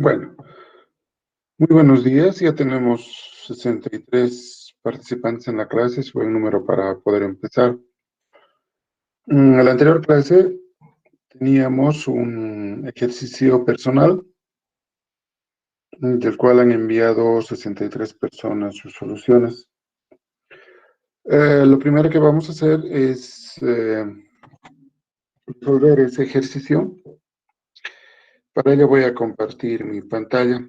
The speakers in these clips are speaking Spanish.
Bueno, muy buenos días. Ya tenemos 63 participantes en la clase. Es buen número para poder empezar. En la anterior clase teníamos un ejercicio personal del cual han enviado 63 personas sus soluciones. Lo primero que vamos a hacer es resolver ese ejercicio. Para ello voy a compartir mi pantalla.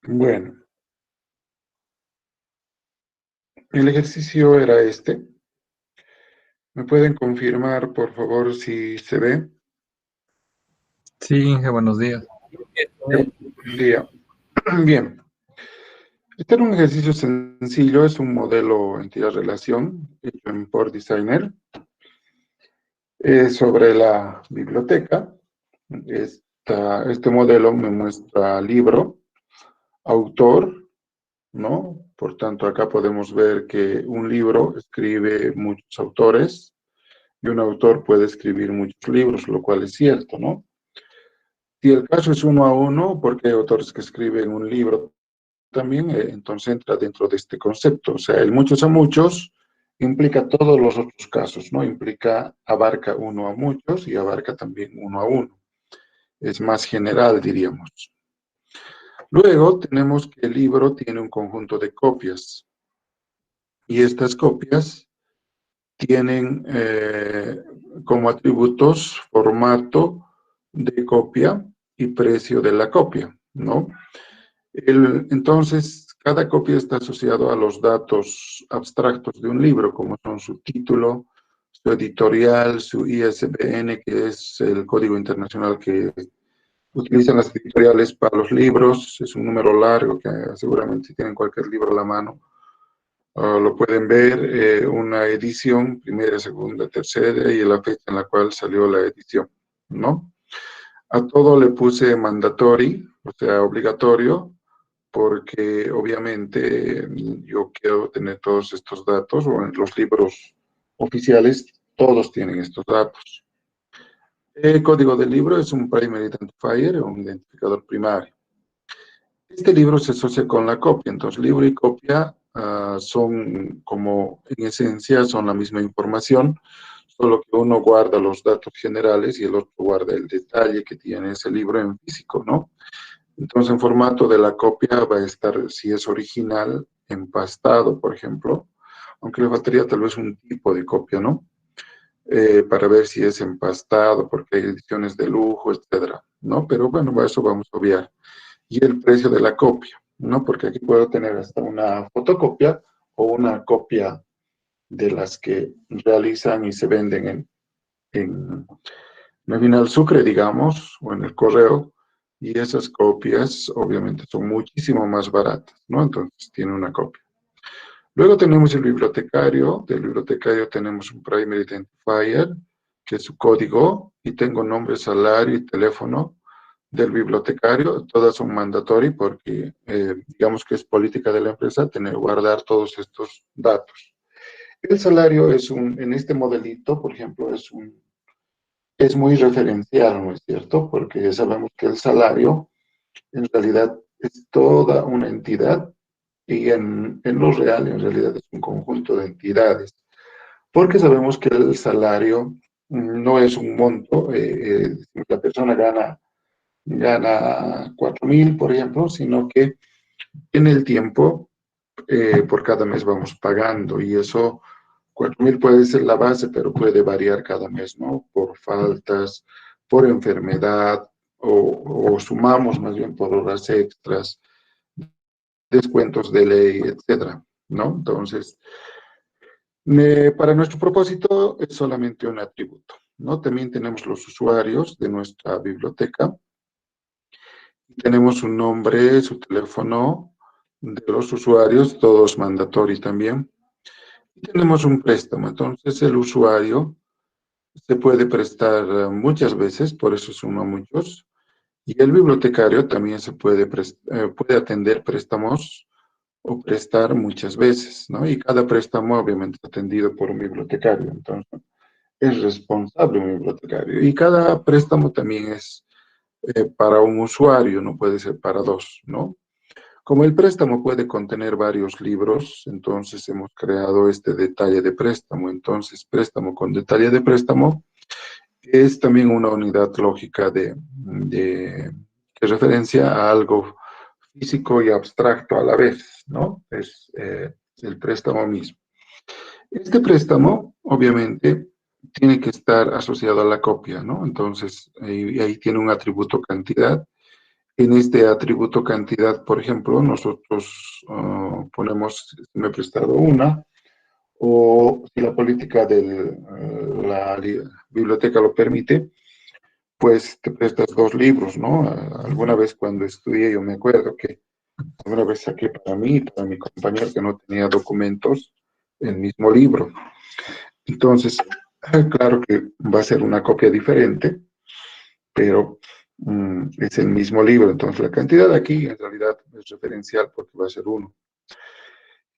Bueno, el ejercicio era este. ¿Me pueden confirmar, por favor, si se ve? Sí, Inge, buenos días. Buen día. Bien. Este era un ejercicio sencillo, es un modelo entidad-relación hecho en Port Designer. Sobre la biblioteca. Este modelo me muestra libro, autor, ¿no? Por tanto, acá podemos ver que un libro escribe muchos autores y un autor puede escribir muchos libros, lo cual es cierto, ¿no? Si el caso es uno a uno, porque hay autores que escriben un libro también, entonces entra dentro de este concepto. O sea, el muchos a muchos implica todos los otros casos, ¿no? Abarca uno a muchos y abarca también uno a uno. Es más general, diríamos. Luego tenemos que el libro tiene un conjunto de copias. Y estas copias tienen como atributos formato de copia y precio de la copia, ¿no? Entonces, cada copia está asociado a los datos abstractos de un libro, como son su título, su editorial, su ISBN, que es el código internacional que utilizan las editoriales para los libros. Es un número largo que seguramente si tienen cualquier libro a la mano, lo pueden ver, una edición, primera, segunda, tercera, y la fecha en la cual salió la edición, ¿no? A todo le puse mandatory, o sea, obligatorio, porque obviamente yo quiero tener todos estos datos, o en los libros oficiales todos tienen estos datos. El código del libro es un primary identifier, un identificador primario. Este libro se asocia con la copia, entonces libro y copia son como, en esencia, son la misma información, solo que uno guarda los datos generales y el otro guarda el detalle que tiene ese libro en físico, ¿no? Entonces, en formato de la copia va a estar, si es original, empastado, por ejemplo, aunque le faltaría tal vez un tipo de copia, ¿no? Para ver si es empastado, porque hay ediciones de lujo, etcétera, ¿no? Pero bueno, eso vamos a obviar. Y el precio de la copia, ¿no? Porque aquí puedo tener hasta una fotocopia o una copia de las que realizan y se venden en Nominal Sucre, digamos, o en el correo, y esas copias obviamente son muchísimo más baratas, ¿no? Entonces tiene una copia. Luego tenemos el bibliotecario. Del bibliotecario tenemos un primary identifier, que es su código, y tengo nombre, salario y teléfono del bibliotecario. Todas son mandatory porque digamos que es política de la empresa guardar todos estos datos. El salario en este modelito, por ejemplo, es muy referencial, ¿no es cierto? Porque sabemos que el salario en realidad es toda una entidad y en lo real en realidad es un conjunto de entidades. Porque sabemos que el salario no es un monto, la persona gana 4.000, por ejemplo, sino que en el tiempo, por cada mes vamos pagando y eso, 4.000 puede ser la base, pero puede variar cada mes, ¿no? Por faltas, por enfermedad, o sumamos más bien por horas extras, descuentos de ley, etcétera, ¿no? Entonces, para nuestro propósito es solamente un atributo, ¿no? También tenemos los usuarios de nuestra biblioteca. Tenemos su nombre, su teléfono de los usuarios, todos mandatorios también. Y tenemos un préstamo, entonces el usuario se puede prestar muchas veces, por eso suma muchos. Y el bibliotecario también puede atender préstamos o prestar muchas veces, ¿no? Y cada préstamo obviamente atendido por un bibliotecario, entonces es responsable un bibliotecario. Y cada préstamo también es para un usuario, no puede ser para dos, ¿no? Como el préstamo puede contener varios libros, entonces hemos creado este detalle de préstamo. Entonces, préstamo con detalle de préstamo es también una unidad lógica que referencia a algo físico y abstracto a la vez, ¿no? Es el préstamo mismo. Este préstamo, obviamente, tiene que estar asociado a la copia, ¿no? Entonces, ahí tiene un atributo cantidad. En este atributo cantidad, por ejemplo, nosotros ponemos, me he prestado una, o si la política de la biblioteca lo permite, pues te prestas dos libros, ¿no? Alguna vez cuando estudié, yo me acuerdo que alguna vez saqué para mí y para mi compañero que no tenía documentos, el mismo libro. Entonces, claro que va a ser una copia diferente, pero es el mismo libro. Entonces, la cantidad aquí en realidad es referencial porque va a ser uno.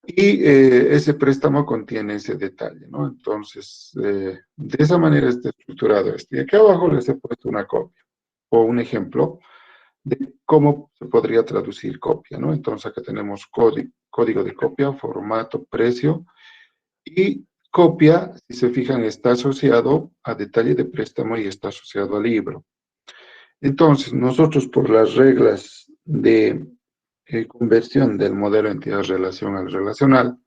Y ese préstamo contiene ese detalle, ¿no? Entonces, de esa manera está estructurado este. Y aquí abajo les he puesto una copia o un ejemplo de cómo se podría traducir copia, ¿no? Entonces, acá tenemos código de copia, formato, precio, y copia, si se fijan, está asociado a detalle de préstamo y está asociado al libro. Entonces, nosotros por las reglas de conversión del modelo entidad-relación al relacional,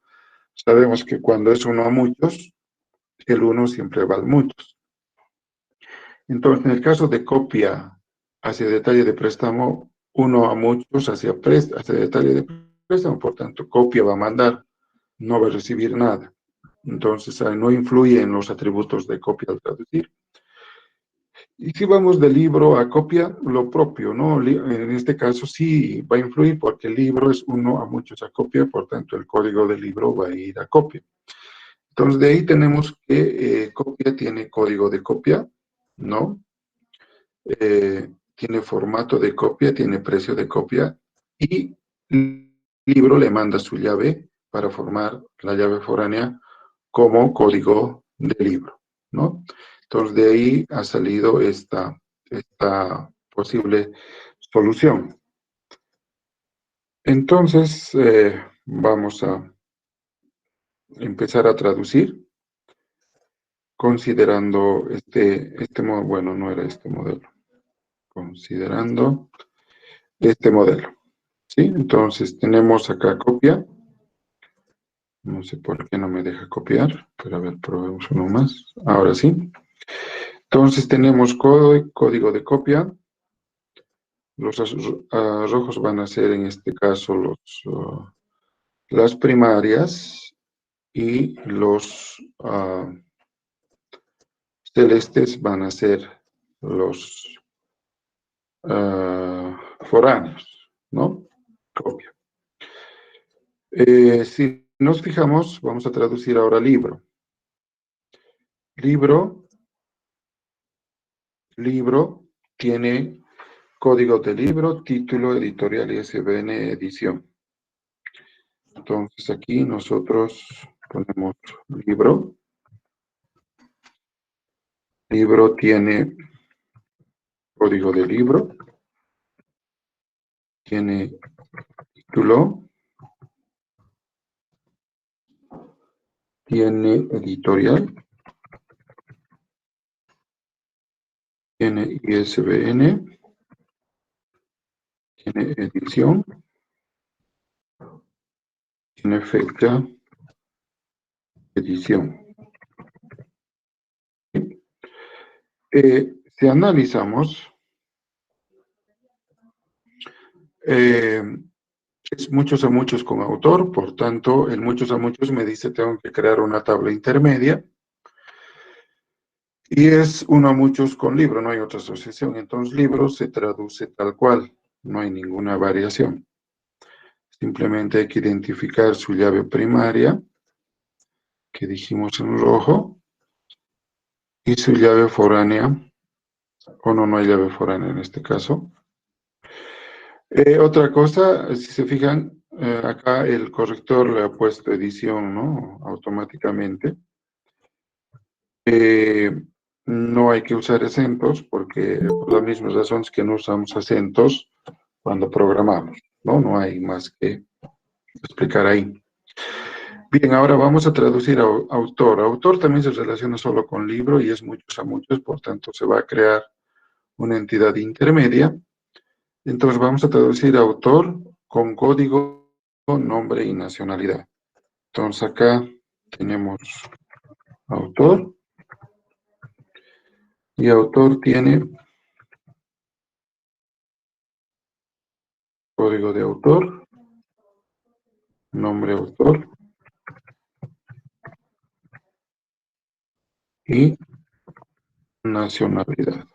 sabemos que cuando es uno a muchos, el uno siempre va al muchos. Entonces, en el caso de copia hacia detalle de préstamo, uno a muchos hacia detalle de préstamo, por tanto, copia va a mandar, no va a recibir nada. Entonces, no influye en los atributos de copia al traducir. Y si vamos de libro a copia, lo propio, ¿no? En este caso sí va a influir porque el libro es uno a muchos a copia, por tanto el código del libro va a ir a copia. Entonces de ahí tenemos que copia tiene código de copia, ¿no? Tiene formato de copia, tiene precio de copia y el libro le manda su llave para formar la llave foránea como código de libro, ¿no? Entonces, de ahí ha salido esta posible solución. Entonces, vamos a empezar a traducir considerando bueno, no era este modelo, considerando este modelo, ¿sí? Entonces, tenemos acá copia. No sé por qué no me deja copiar, pero a ver, probemos uno más. Ahora sí. Entonces tenemos código de copia. Los rojos van a ser en este caso las primarias y los celestes van a ser los foráneos, ¿no? Copia. Si nos fijamos, vamos a traducir ahora libro. Libro tiene código de libro, título, editorial, ISBN, edición. Entonces aquí nosotros ponemos libro. Libro tiene código de libro, tiene título, tiene editorial, tiene ISBN, tiene edición, tiene fecha, edición. Si analizamos, es muchos a muchos con autor, por tanto, el muchos a muchos me dice tengo que crear una tabla intermedia. Y es uno a muchos con libro, no hay otra asociación. Entonces, libro se traduce tal cual, no hay ninguna variación. Simplemente hay que identificar su llave primaria, que dijimos en rojo, y su llave foránea, o no hay llave foránea en este caso. Otra cosa, si se fijan, acá el corrector le ha puesto edición, ¿no? Automáticamente. No hay que usar acentos porque por las mismas razones que no usamos acentos cuando programamos, ¿no? No hay más que explicar ahí. Bien, ahora vamos a traducir a autor. Autor también se relaciona solo con libro y es muchos a muchos, por tanto se va a crear una entidad intermedia. Entonces vamos a traducir a autor con código, nombre y nacionalidad. Entonces acá tenemos autor y autor tiene código de autor, nombre autor y nacionalidad.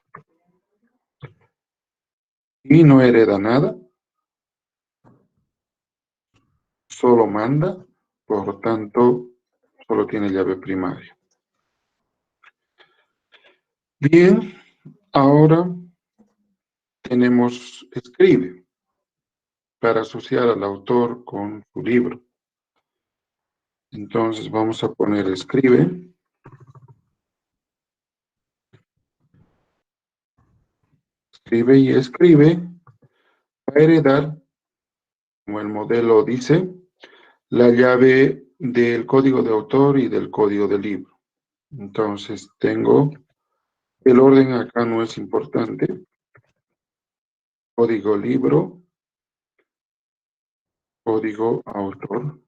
Y no hereda nada, solo manda, por lo tanto, solo tiene llave primaria. Bien, ahora tenemos escribe para asociar al autor con su libro. Entonces vamos a poner escribe. Escribe y escribe va a heredar, como el modelo dice, la llave del código de autor y del código de libro. Entonces tengo, el orden acá no es importante, código libro, código autor,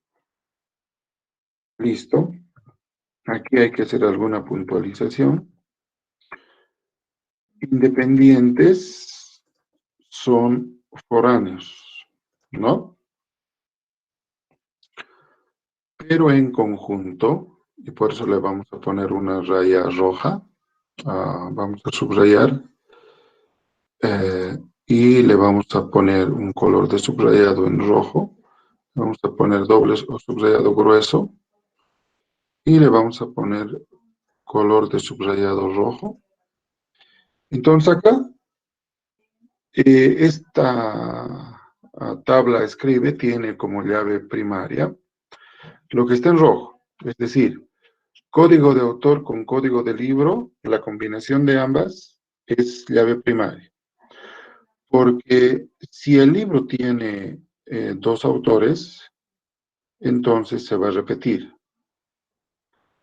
listo. Aquí hay que hacer alguna puntualización. Independientes son foráneos, ¿no? Pero en conjunto, y por eso le vamos a poner una raya roja, vamos a subrayar, y le vamos a poner un color de subrayado en rojo, vamos a poner doble o subrayado grueso, y le vamos a poner color de subrayado rojo. Entonces acá, esta tabla escribe tiene como llave primaria lo que está en rojo, es decir, código de autor con código de libro, la combinación de ambas es llave primaria. Porque si el libro tiene dos autores, entonces se va a repetir.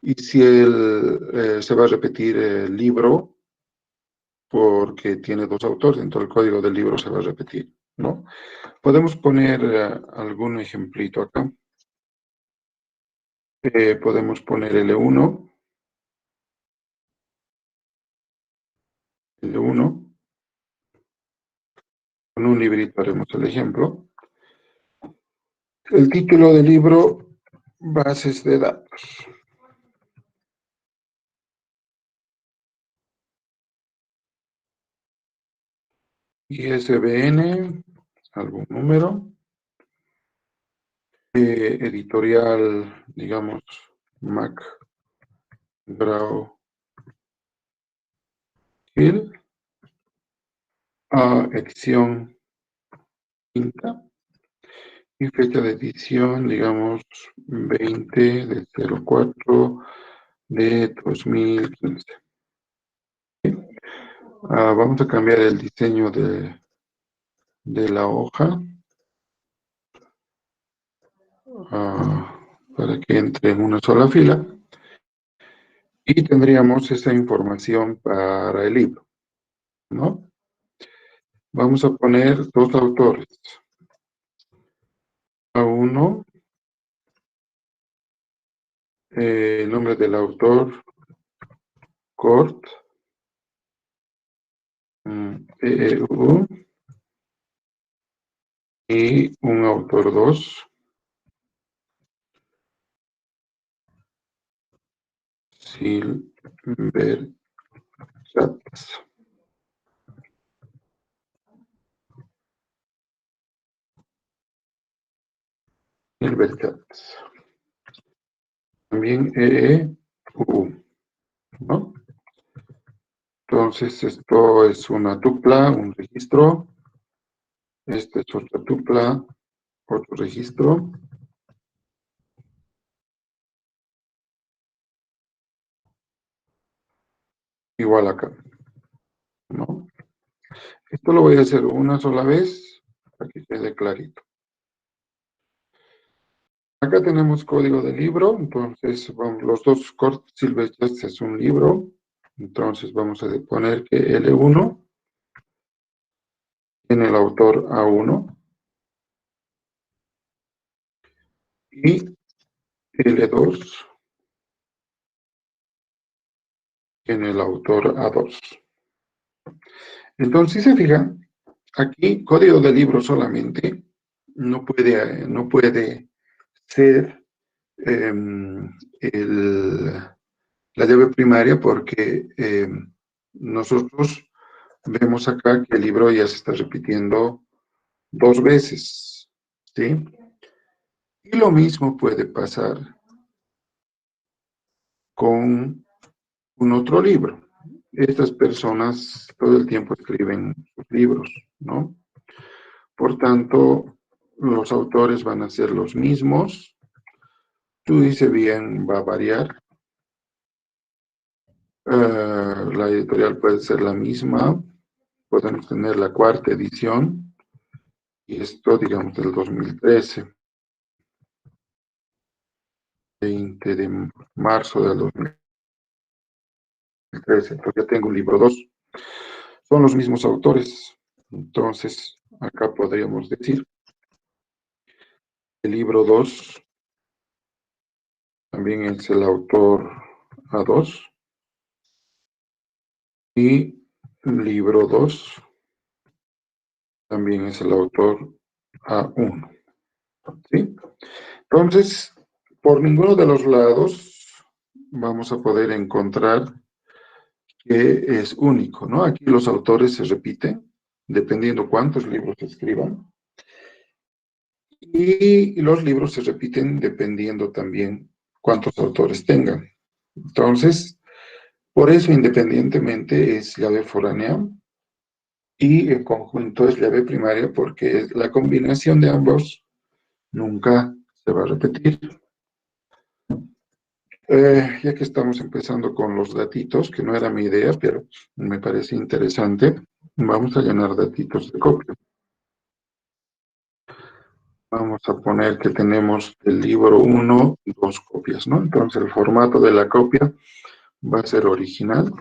Y si se va a repetir el libro porque tiene dos autores, entonces el código del libro se va a repetir, ¿no? Podemos poner algún ejemplito acá. Podemos poner L1, L1. Con un librito haremos el ejemplo. El título del libro, bases de datos. ISBN, algún número. Editorial, digamos, McGraw Hill. Edición quinta. Y fecha de edición, digamos, 20 de 04 de 2015. Vamos a cambiar el diseño de la hoja para que entre en una sola fila y tendríamos esa información para el libro, ¿no? Vamos a poner dos autores. A uno, el nombre del autor, Cort, EEU, y un autor 2, Silver Chats. Silver Chats. También EEU, ¿no? Entonces, esto es una tupla, un registro. Esta es otra tupla, otro registro. Igual acá, ¿no? Esto lo voy a hacer una sola vez para que quede clarito. Acá tenemos código de libro, entonces los dos cortes silvestres es un libro. Entonces vamos a poner que L1 tiene el autor A1 y L2 tiene el autor A2. Entonces, si se fijan, aquí código de libro solamente no puede ser la llave primaria porque nosotros vemos acá que el libro ya se está repitiendo 2 veces, ¿sí? Y lo mismo puede pasar con un otro libro. Estas personas todo el tiempo escriben sus libros, ¿no? Por tanto, los autores van a ser los mismos. Tú dices bien, va a variar. La editorial puede ser la misma. Podemos tener la 4ª edición. Y esto, digamos, del 2013. 20 de marzo del 2013. Entonces ya tengo un libro 2. Son los mismos autores. Entonces, acá podríamos decir el libro 2 también es el autor A2 y el libro 2 también es el autor A1. ¿Sí? Entonces, por ninguno de los lados vamos a poder encontrar que es único, ¿no? Aquí los autores se repiten, dependiendo cuántos libros se escriban. Y los libros se repiten dependiendo también cuántos autores tengan. Entonces, por eso independientemente es llave foránea y el conjunto es llave primaria porque la combinación de ambos nunca se va a repetir. Ya que estamos empezando con los datitos, que no era mi idea, pero me parece interesante, vamos a llenar datitos de copia. Vamos a poner que tenemos el libro 1, 2 copias, ¿no? Entonces el formato de la copia va a ser original.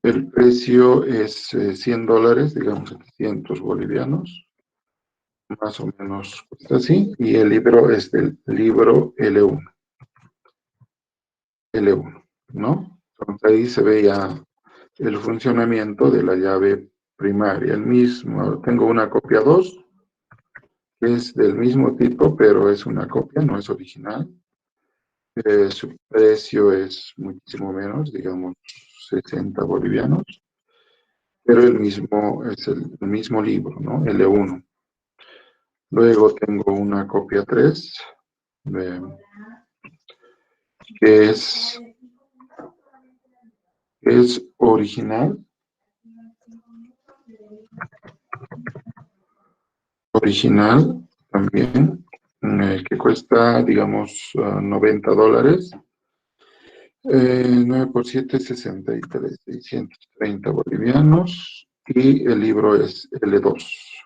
El precio es $100, digamos 700 bolivianos. Más o menos cuesta así. Y el libro es del libro L1. ¿No? Entonces ahí se ve ya el funcionamiento de la llave primaria. El mismo, tengo una copia 2, que es del mismo tipo, pero es una copia, no es original. Su precio es muchísimo menos, digamos 60 bolivianos, pero es el mismo libro, ¿no? L1. Luego tengo una copia 3, que es original. Original también, que cuesta, digamos, $90. 9 por 7, 63, 630 bolivianos. Y el libro es L2.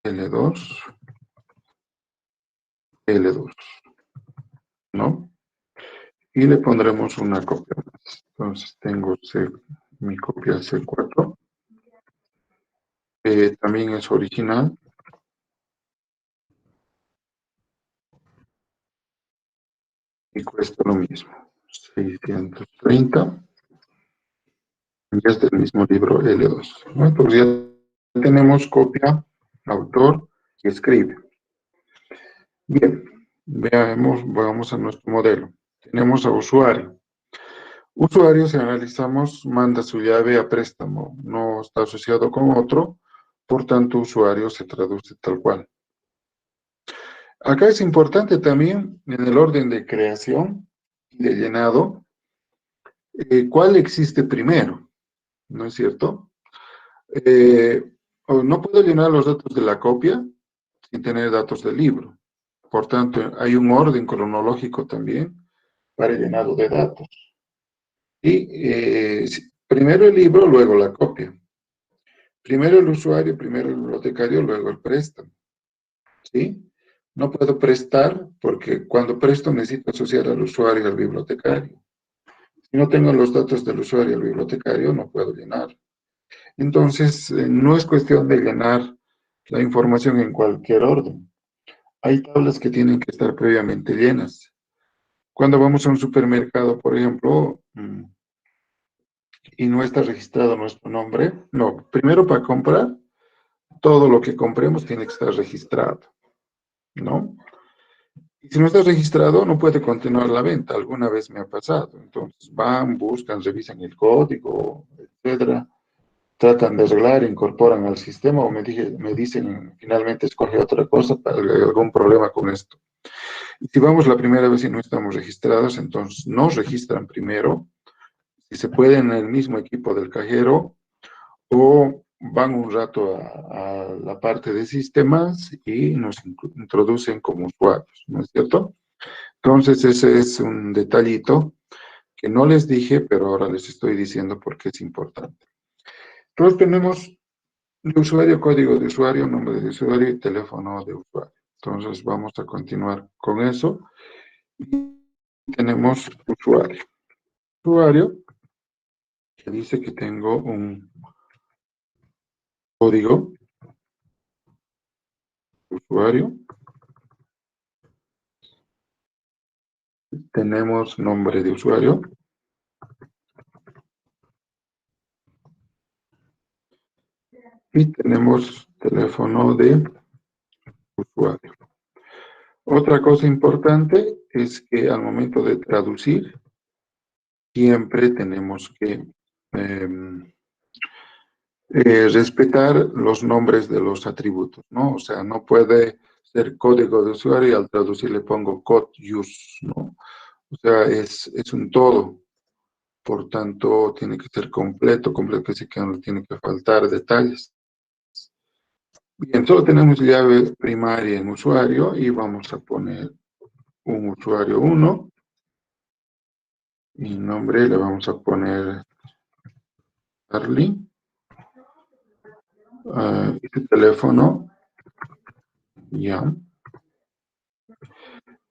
L2. L2. ¿No? Y le pondremos una copia más. Entonces tengo mi copia C4. También es original. Y cuesta lo mismo. 630. Y es del mismo libro L2. ¿No? Entonces ya tenemos copia, autor y escribe. Bien, vamos a nuestro modelo. Tenemos a usuario. Usuario, si analizamos, manda su llave a préstamo. No está asociado con otro, por tanto, usuario se traduce tal cual. Acá es importante también, en el orden de creación y de llenado, ¿cuál existe primero? ¿No es cierto? Eh, o no puedo llenar los datos de la copia sin tener datos del libro. Por tanto, hay un orden cronológico también para el llenado de datos. Y primero el libro, luego la copia. Primero el usuario, primero el bibliotecario, luego el préstamo. ¿Sí? No puedo prestar porque cuando presto necesito asociar al usuario y al bibliotecario. Si no tengo los datos del usuario y el bibliotecario, no puedo llenar. Entonces, no es cuestión de llenar la información en cualquier orden. Hay tablas que tienen que estar previamente llenas. Cuando vamos a un supermercado, por ejemplo, y no está registrado nuestro nombre, no, primero para comprar, todo lo que compremos tiene que estar registrado, ¿no? Y si no está registrado, no puede continuar la venta. Alguna vez me ha pasado. Entonces van, buscan, revisan el código, etcétera, tratan de arreglar, incorporan al sistema o me dicen finalmente escoge otra cosa para algún problema con esto. Y si vamos la primera vez y no estamos registrados, entonces nos registran primero, si se puede en el mismo equipo del cajero, o van un rato a la parte de sistemas y nos introducen como usuarios, ¿no es cierto? Entonces ese es un detallito que no les dije, pero ahora les estoy diciendo porque es importante. Entonces tenemos de usuario, código de usuario, nombre de usuario y teléfono de usuario. Entonces vamos a continuar con eso. Tenemos usuario. Usuario que dice que tengo un código de usuario. Tenemos nombre de usuario. Y tenemos teléfono de usuario. Otra cosa importante es que al momento de traducir, siempre tenemos que respetar los nombres de los atributos, ¿no? O sea, no puede ser código de usuario y al traducir le pongo code use, ¿no? O sea, es un todo. Por tanto, tiene que ser completo, que sí que no tiene que faltar detalles. Bien, solo tenemos llave primaria en usuario y vamos a poner un usuario 1 y nombre le vamos a poner Charlie. Este teléfono, ya.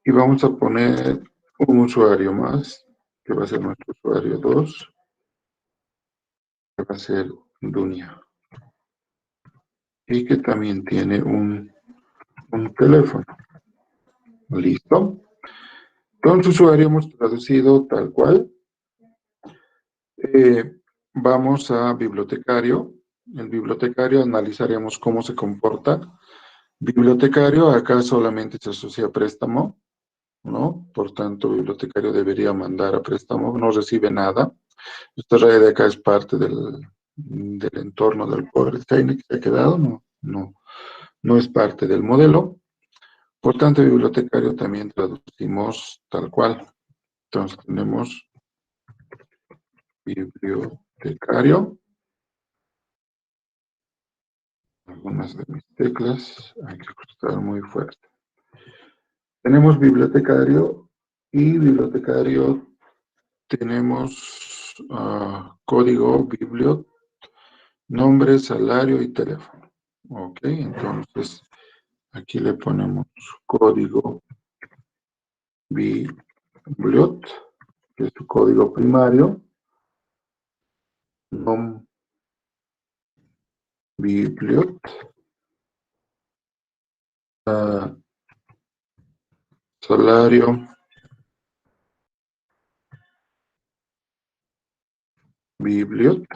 Y vamos a poner un usuario más, que va a ser nuestro usuario 2, que va a ser Dunia. Y que también tiene un teléfono. ¿Listo? Entonces, usuario hemos traducido tal cual. Vamos a bibliotecario. El bibliotecario analizaremos cómo se comporta. Bibliotecario, acá solamente se asocia a préstamo, ¿no? Por tanto, bibliotecario debería mandar a préstamo, no recibe nada. Esta raya de acá es parte del entorno del Power Skynet que se ha quedado, no es parte del modelo. Por tanto, bibliotecario también traducimos tal cual. Entonces tenemos bibliotecario. Algunas de mis teclas hay que ajustar muy fuerte. Tenemos bibliotecario y bibliotecario tenemos código bibliot, nombre, salario y teléfono. Ok, entonces aquí le ponemos código bibliot, que es su código primario, nom bibliot, salario bibliot,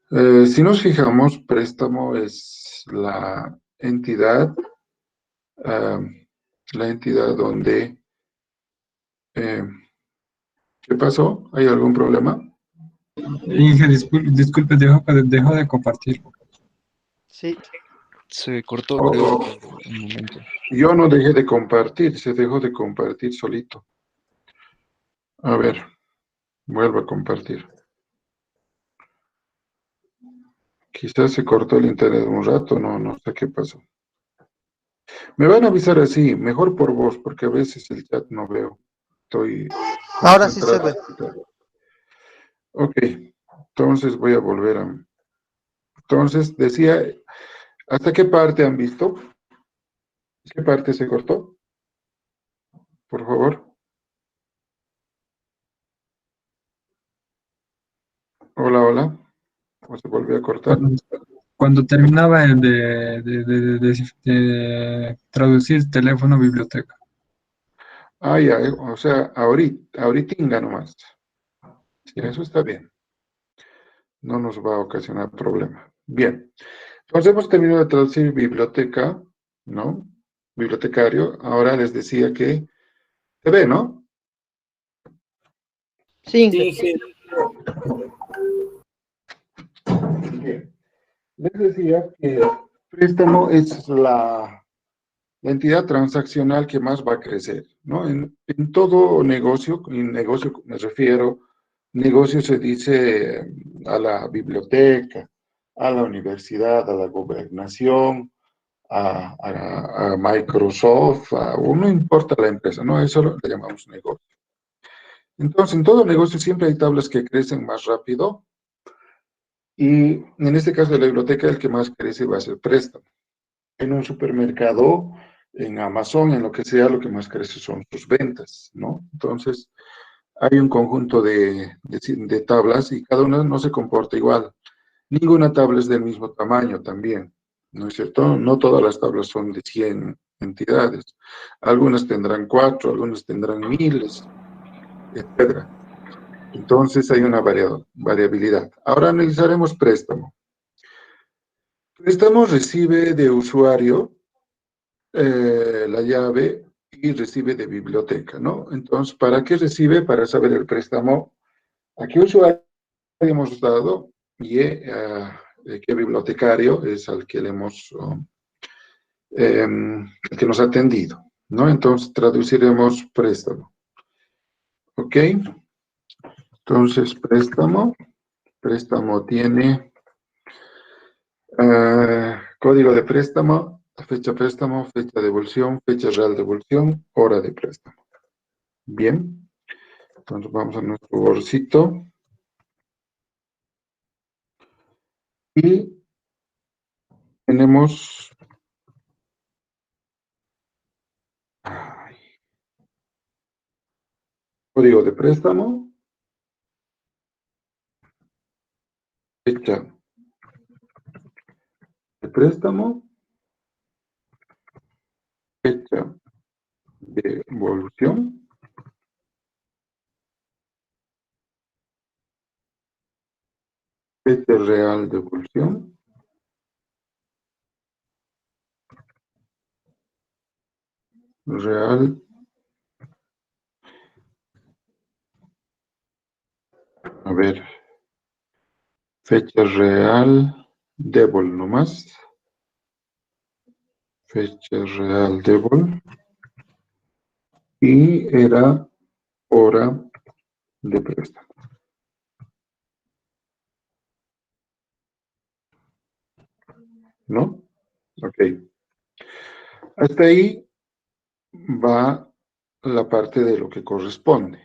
Si nos fijamos, préstamo es ah, la entidad donde... eh, ¿qué pasó? ¿Hay algún problema? Inge, disculpe, dejo de compartir. Sí, se cortó, Oh, creo, oh, por un momento. yo no dejé de compartir, se dejó de compartir solito. A ver, vuelvo a compartir. Quizás se cortó el internet un rato, no sé qué pasó. Me van a avisar así, mejor por voz, porque a veces el chat no veo. Estoy Ahora sí se concentrado. ve. Ok, entonces voy a volver a... Entonces, decía, ¿hasta qué parte han visto? ¿Qué parte se cortó? Por favor. Hola, hola. ¿O se volvió a cortar? Cuando terminaba el de traducir teléfono biblioteca. Ah, ya, o sea, ahorita nomás. Sí, eso está bien. No nos va a ocasionar problema. Bien. Entonces hemos terminado de traducir biblioteca, ¿no? Bibliotecario. Ahora les decía que se ve, ¿no? Sí, Inge. Bien. Les decía que préstamo es la entidad transaccional que más va a crecer, ¿no? En todo negocio, en negocio me refiero, negocio se dice a la biblioteca, a la universidad, a la gobernación, a Microsoft, no importa la empresa, ¿no? Eso lo llamamos negocio. Entonces, en todo negocio siempre hay tablas que crecen más rápido y en este caso de la biblioteca el que más crece va a ser préstamo. En un supermercado, en Amazon, en lo que sea, lo que más crece son sus ventas, ¿no? Entonces, hay un conjunto de tablas y cada una no se comporta igual. Ninguna tabla es del mismo tamaño también, ¿no es cierto? No todas las tablas son de 100 entidades. Algunas tendrán 4, algunas tendrán miles, etcétera. Entonces hay una variabilidad. Ahora analizaremos préstamo. Préstamo recibe de usuario la llave y recibe de biblioteca, ¿no? Entonces, ¿para qué recibe? Para saber el préstamo, a qué usuario hemos dado y qué bibliotecario es al que le hemos, el que nos ha atendido, ¿no? Entonces, traduciremos préstamo, ¿ok? Entonces, préstamo tiene código de préstamo, fecha de devolución, fecha real de devolución, hora de préstamo. Bien, entonces vamos a nuestro bolsito y tenemos código de préstamo, fecha de préstamo, fecha de devolución, fecha real de devolución, real, a ver, fecha real, devol nomás, fecha real devol, y era hora de préstamo, ¿no? Ok. Hasta ahí va la parte de lo que corresponde.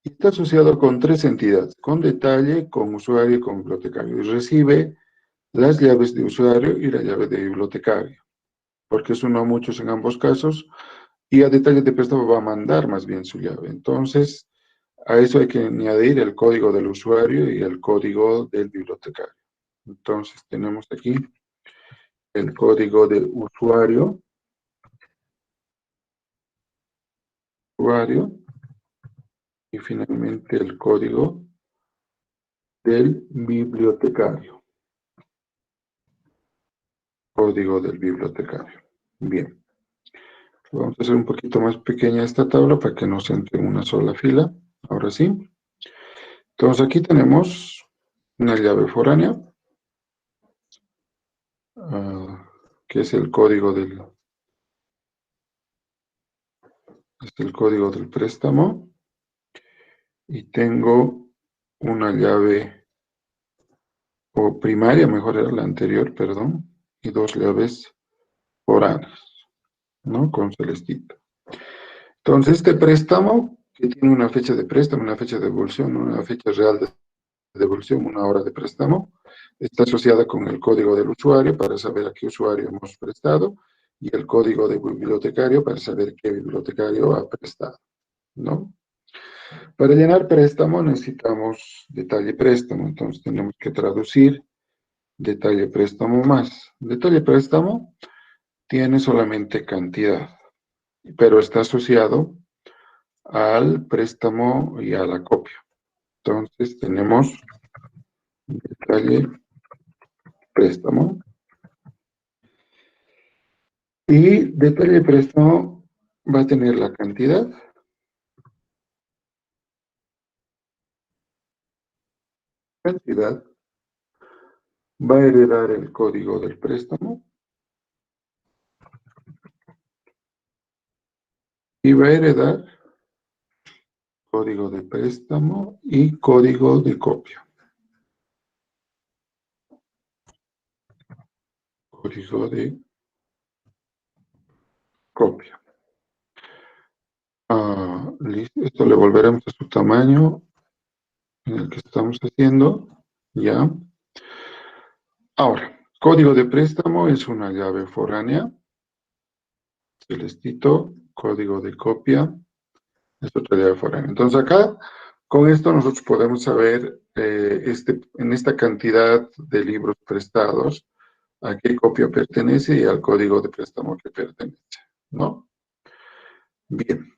Está asociado con tres entidades, con detalle, con usuario y con bibliotecario. Y recibe las llaves de usuario y la llave de bibliotecario, porque es uno a muchos en ambos casos, y a detalle de préstamo va a mandar más bien su llave. Entonces, a eso hay que añadir el código del usuario y el código del bibliotecario. Entonces, tenemos aquí el código de usuario y finalmente el código del bibliotecario. Código del bibliotecario. Bien. Vamos a hacer un poquito más pequeña esta tabla para que nos entre en una sola fila. Ahora sí. Entonces aquí tenemos una llave foránea, que es el código del préstamo. Y tengo una llave, o primaria, mejor era la anterior, perdón, y dos llaves foráneas, ¿no? Con celestito. Entonces, este préstamo, que tiene una fecha de préstamo, una fecha de devolución, una fecha real de devolución, una hora de préstamo, está asociada con el código del usuario para saber a qué usuario hemos prestado y el código de bibliotecario para saber qué bibliotecario ha prestado, ¿no? Para llenar préstamo necesitamos detalle préstamo, entonces tenemos que traducir detalle préstamo más. Detalle préstamo tiene solamente cantidad, pero está asociado al préstamo y a la copia. Entonces tenemos detalle préstamo. Y detalle préstamo va a tener la cantidad, va a heredar el código del préstamo y va a heredar código de préstamo y código de copia. Código de copia. Listo. Esto le volveremos a su tamaño en el que estamos haciendo. Ya. Ahora, código de préstamo es una llave foránea. Celestito. Código de copia es otra llave foránea. Entonces acá, con esto nosotros podemos saber en esta cantidad de libros prestados a qué copia pertenece y al código de préstamo que pertenece, ¿no? Bien.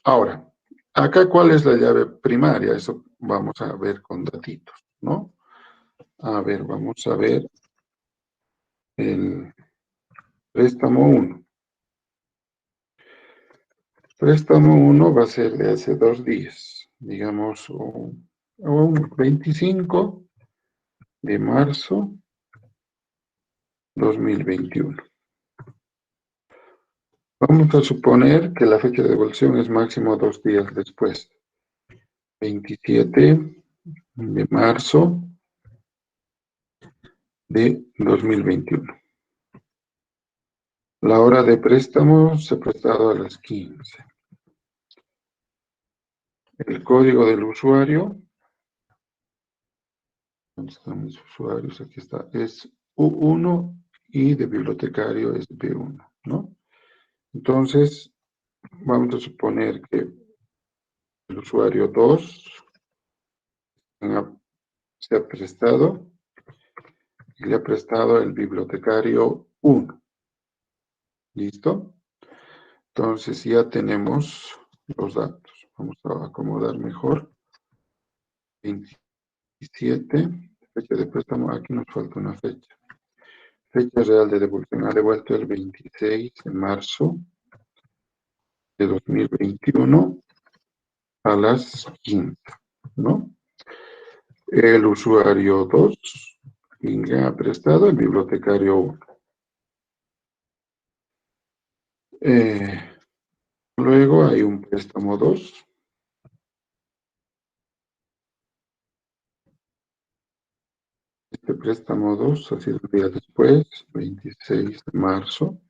Ahora, acá, ¿cuál es la llave primaria? Eso vamos a ver con datitos, ¿no? A ver, vamos a ver el préstamo 1. Préstamo 1 va a ser de hace 2 días, digamos, un 25 de marzo 2021. Vamos a suponer que la fecha de devolución es máximo 2 días después. 27 de marzo de 2021. La hora de préstamo se ha prestado a las 15. El código del usuario, ¿dónde están mis usuarios? Aquí está, es U1 y de bibliotecario es B1, ¿no? Entonces, vamos a suponer que el usuario 2 se ha prestado y le ha prestado el bibliotecario 1. ¿Listo? Entonces ya tenemos los datos. Vamos a acomodar mejor. 27, fecha de préstamo, aquí nos falta una fecha. Fecha real de devolución, ha devuelto el 26 de marzo de 2021 a las 15, ¿no? El usuario 2, quien ha prestado, el bibliotecario 1. Luego hay un préstamo 2. Este préstamo 2 ha sido un día después, 26 de marzo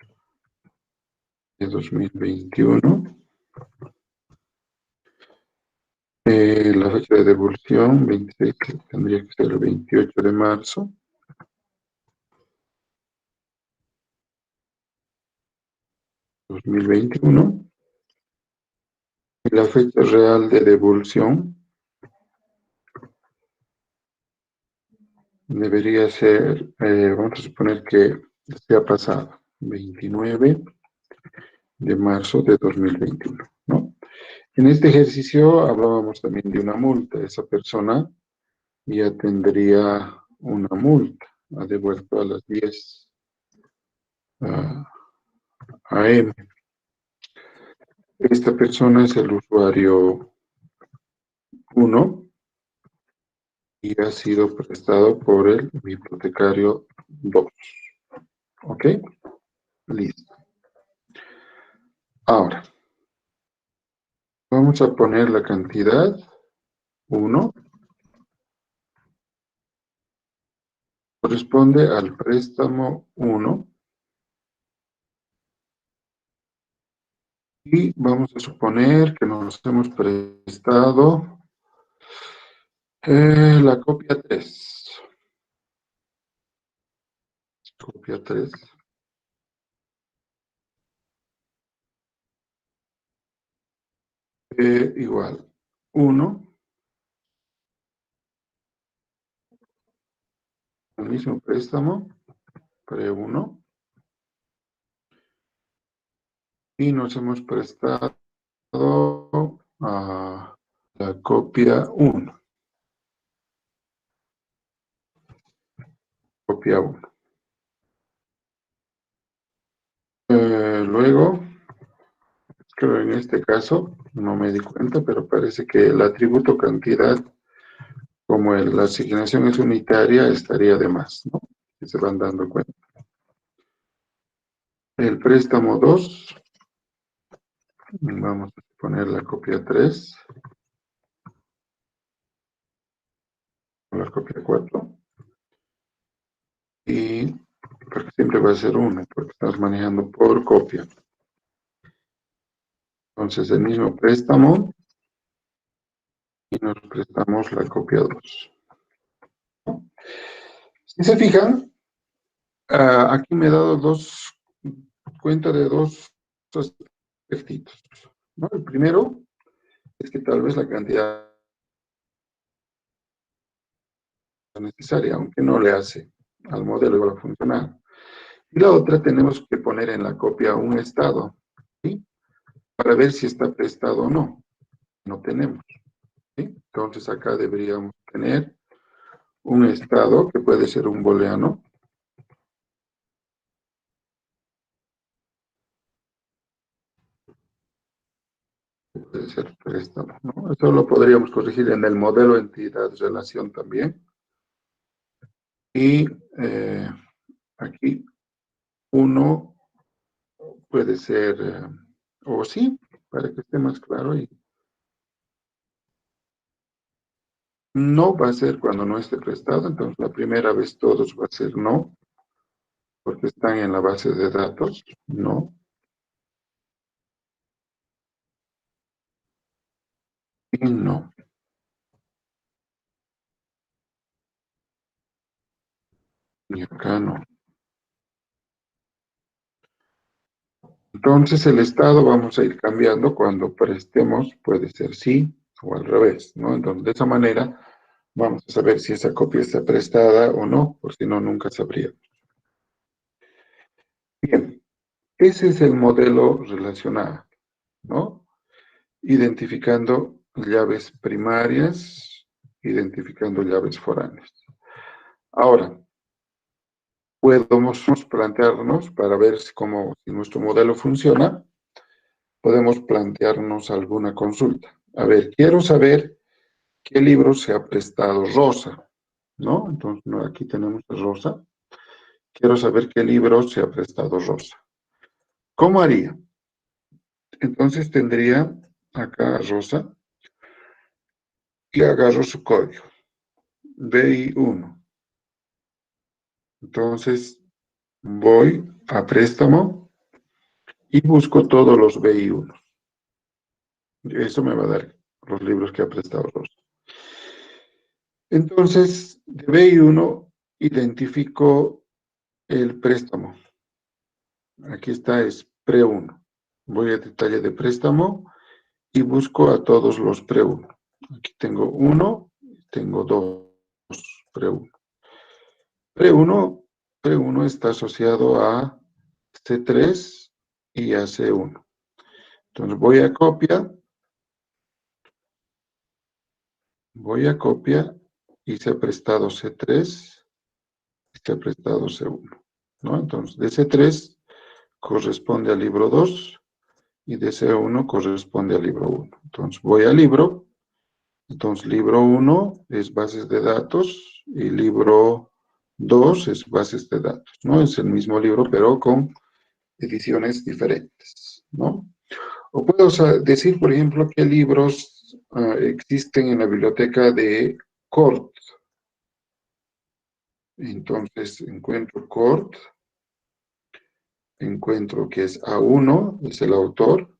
de 2021. La fecha de devolución, 26, tendría que ser el 28 de marzo. De 2021. Y la fecha real de devolución debería ser, vamos a suponer que se ha pasado, 29 de marzo de 2021, ¿no? En este ejercicio hablábamos también de una multa. Esa persona ya tendría una multa. Ha devuelto a las 10 AM. Esta persona es el usuario 1 y ha sido prestado por el bibliotecario 2. ¿Ok? Listo. Ahora, vamos a poner la cantidad 1. Corresponde al préstamo 1. Y vamos a suponer que nos hemos prestado la copia 3. Copia 3. Igual 1. El mismo préstamo, pre 1. Y nos hemos prestado a la copia 1. Copia 1. Luego, creo en este caso, no me di cuenta, pero parece que el atributo cantidad, como la asignación es unitaria, estaría de más, ¿no? Que se van dando cuenta. El préstamo 2, vamos a poner la copia 3, la copia 4, y porque siempre va a ser 1, porque estamos manejando por copia. Entonces, el mismo préstamo, y nos prestamos la copia 2. Si se fijan, aquí me he dado cuenta de dos aspectos, ¿no? El primero es que tal vez la cantidad es necesaria, aunque no le hace al modelo igual a funcionar. Y la otra, tenemos que poner en la copia un estado, ¿sí? Para ver si está prestado o no. No tenemos, ¿sí? Entonces acá deberíamos tener un estado que puede ser un booleano. Puede ser préstamo, ¿no? Eso lo podríamos corregir en el modelo entidad-relación también. Y aquí 1 puede ser, o sí, para que esté más claro. Y no va a ser cuando no esté prestado, entonces la primera vez todos va a ser no, porque están en la base de datos, no. Y no. Y acá no. Entonces el estado vamos a ir cambiando cuando prestemos, puede ser sí o al revés, ¿no? Entonces de esa manera vamos a saber si esa copia está prestada o no, por si no, nunca sabríamos. Bien, ese es el modelo relacional, ¿no? Identificando llaves primarias, identificando llaves foráneas. Ahora, podemos plantearnos, para ver si nuestro modelo funciona, podemos plantearnos alguna consulta. A ver, quiero saber qué libro se ha prestado Rosa, ¿no? Entonces, aquí tenemos a Rosa. Quiero saber qué libro se ha prestado Rosa. ¿Cómo haría? Entonces tendría acá a Rosa y agarro su código, BI1. Entonces voy a préstamo y busco todos los BI1. Eso me va a dar los libros que ha prestado Rosa. Entonces, de BI1 identifico el préstamo. Aquí está, es pre1. Voy a detalle de préstamo y busco a todos los pre1. Aquí tengo 1, tengo 2 pre1. Pre1 está asociado a C3 y a C1. Entonces voy a copia y se ha prestado C3, y se ha prestado C1, ¿no? Entonces, de C3 corresponde al libro 2 y de C1 corresponde al libro 1. Entonces, voy al libro. Entonces, libro 1 es bases de datos y libro 2 es bases de datos, ¿no? Es el mismo libro, pero con ediciones diferentes, ¿no? O puedo decir, por ejemplo, qué libros existen en la biblioteca de CORT. Entonces, encuentro CORT, encuentro que es A1, es el autor.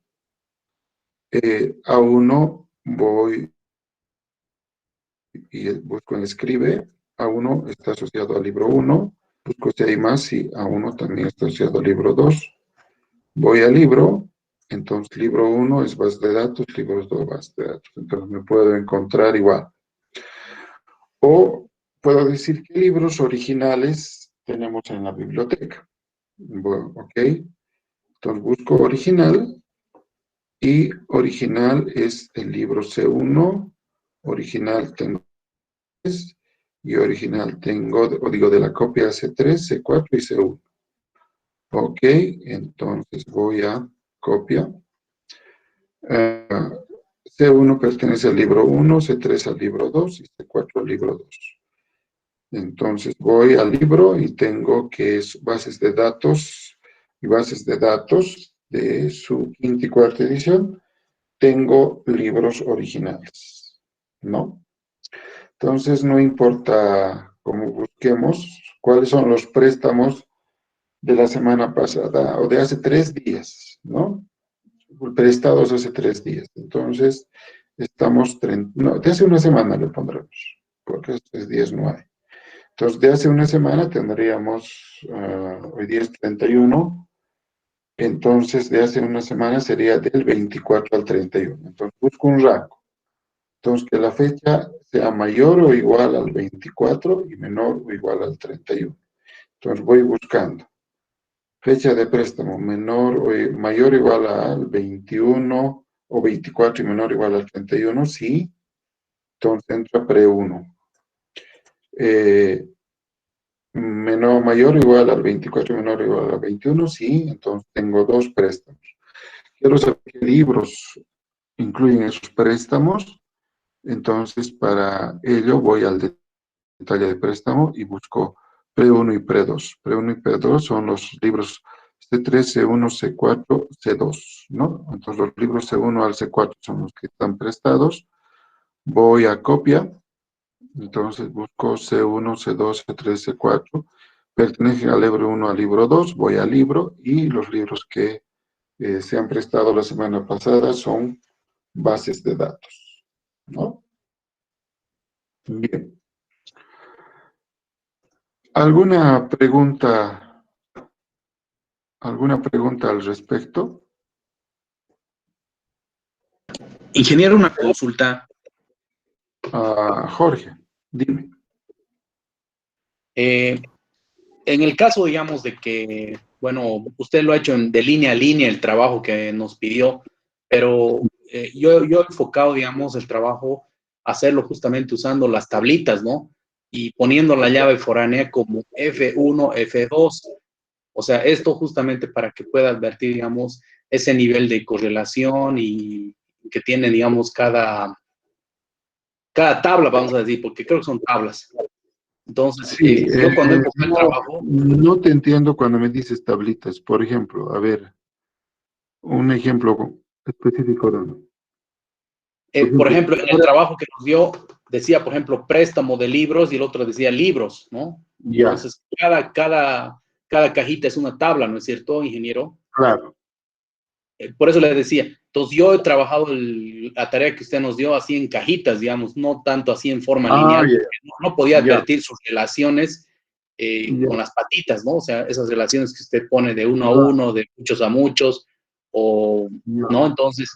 A1 voy y busco en escribe. A1 está asociado al libro 1. Busco si hay más y A1 también está asociado al libro 2. Voy al libro. Entonces, libro 1 es base de datos, libro 2 base de datos. Entonces, me puedo encontrar igual. O puedo decir qué libros originales tenemos en la biblioteca. Bueno, ok. Entonces, busco original. Y original es el libro C1. Original tengo 3. Y original tengo, o digo, de la copia C3, C4 y C1. Ok, entonces voy a copia. C1 pertenece al libro 1, C3 al libro 2 y C4 al libro 2. Entonces voy al libro y tengo que es bases de datos y bases de datos de su quinta y cuarta edición. Tengo libros originales, ¿no? Entonces no importa cómo busquemos, cuáles son los préstamos de la semana pasada o de hace 3 días, ¿no? Prestados hace 3 días. Entonces, estamos, no, de hace una semana le pondremos, porque hace 3 días no hay. Entonces, de hace una semana tendríamos, hoy día es 31, entonces de hace una semana sería del 24 al 31. Entonces, busco un rango. Entonces, que la fecha sea mayor o igual al 24 y menor o igual al 31. Entonces, voy buscando. Fecha de préstamo menor o mayor o igual al 21 o 24 y menor o igual al 31, sí. Entonces entra pre-1. Menor, mayor o igual al 24 y menor o igual al 21, sí. Entonces tengo 2 préstamos. Quiero saber qué libros incluyen esos préstamos. Entonces para ello voy al detalle de préstamo y busco pre-1 y pre-2. Pre-1 y pre-2 son los libros C3, C1, C4, C2, ¿no? Entonces los libros C1 al C4 son los que están prestados. Voy a copia, entonces busco C1, C2, C3, C4. Pertenecen al libro 1 al libro 2, voy al libro y los libros que se han prestado la semana pasada son bases de datos, ¿no? Bien. ¿Alguna pregunta al respecto? Ingeniero, una consulta. Jorge, dime. En el caso, digamos, de que, bueno, usted lo ha hecho de línea a línea el trabajo que nos pidió, pero yo he enfocado, digamos, el trabajo a hacerlo justamente usando las tablitas, ¿no? Y poniendo la llave foránea como F1, F2. O sea, esto justamente para que pueda advertir, digamos, ese nivel de correlación y que tiene, digamos, cada tabla, vamos a decir, porque creo que son tablas. Entonces, Sí, yo cuando enfoqué el trabajo... No te entiendo cuando me dices tablitas. Por ejemplo, a ver, un ejemplo específico. Por ejemplo, en el trabajo que nos dio, decía, por ejemplo, préstamo de libros y el otro decía libros, ¿no? Ya. Entonces, cada cajita es una tabla, ¿no es cierto, ingeniero? Claro. Por eso le decía, entonces yo he trabajado la tarea que usted nos dio así en cajitas, digamos, no tanto así en forma lineal, Yeah. no podía advertir sus relaciones con las patitas, ¿no? O sea, esas relaciones que usted pone de uno a uno, de muchos a muchos, o, ¿no? Entonces,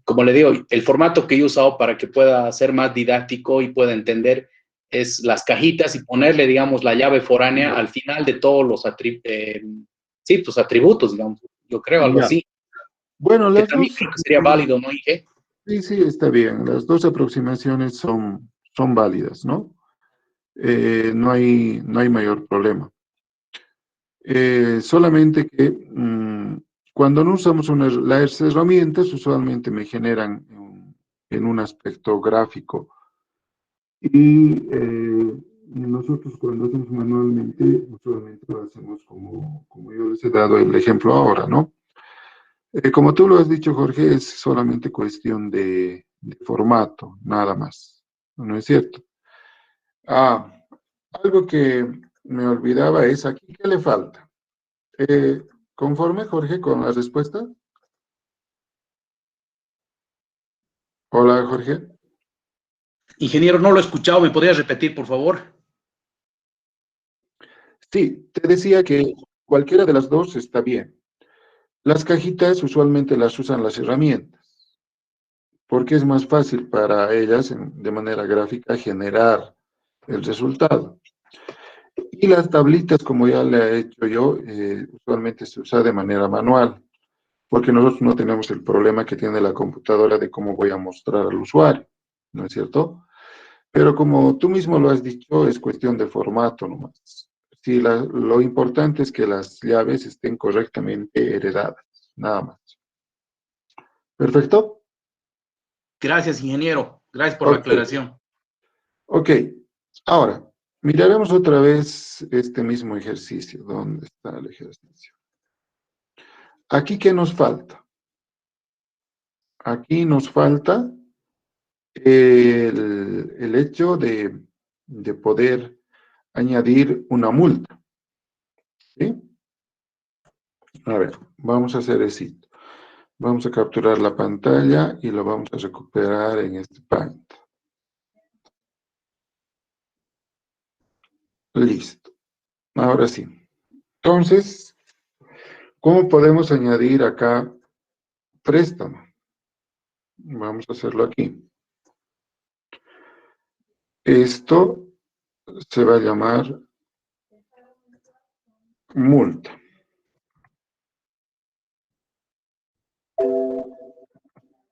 como le digo, el formato que yo he usado para que pueda ser más didáctico y pueda entender es las cajitas y ponerle, digamos, la llave foránea al final de todos los atributos, digamos, yo creo, algo así. Bueno, Que las también dos, creo que sería válido, ¿no, Inge? sí, está bien. Las dos aproximaciones son válidas, ¿no? no hay mayor problema. Solamente que cuando no usamos las herramientas, usualmente me generan en un aspecto gráfico. Y nosotros cuando hacemos manualmente, usualmente lo hacemos como yo les he dado el ejemplo ahora, ¿no? Como tú lo has dicho, Jorge, es solamente cuestión de formato, nada más. ¿No es cierto? Algo que me olvidaba es aquí, ¿qué le falta? ¿Conforme, Jorge, con la respuesta? Hola, Jorge. Ingeniero, no lo he escuchado, ¿me podrías repetir, por favor? Sí, te decía que cualquiera de las dos está bien. Las cajitas usualmente las usan las herramientas, porque es más fácil para ellas, de manera gráfica, generar el resultado. Y las tablitas, como ya le he hecho yo, usualmente se usa de manera manual, porque nosotros no tenemos el problema que tiene la computadora de cómo voy a mostrar al usuario, ¿no es cierto? Pero como tú mismo lo has dicho, es cuestión de formato nomás. Sí, lo importante es que las llaves estén correctamente heredadas, nada más. ¿Perfecto? Gracias, ingeniero. Gracias por la Ok. aclaración. Ok, ahora, miraremos otra vez este mismo ejercicio. ¿Dónde está el ejercicio? Aquí, ¿qué nos falta? Aquí nos falta el hecho de poder añadir una multa. ¿Sí? A ver, vamos a hacer esto. Vamos a capturar la pantalla y lo vamos a recuperar en este Paint. Listo. Ahora sí. Entonces, ¿cómo podemos añadir acá préstamo? Vamos a hacerlo aquí. Esto se va a llamar multa.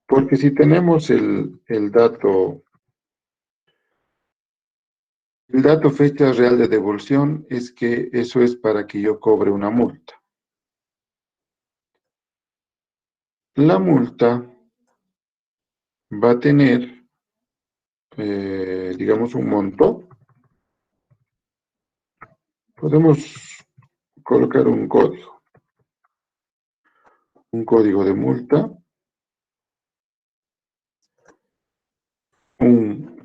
Porque si tenemos el dato fecha real de devolución, es que eso es para que yo cobre una multa. La multa va a tener, digamos, un monto. Podemos colocar un código de multa, un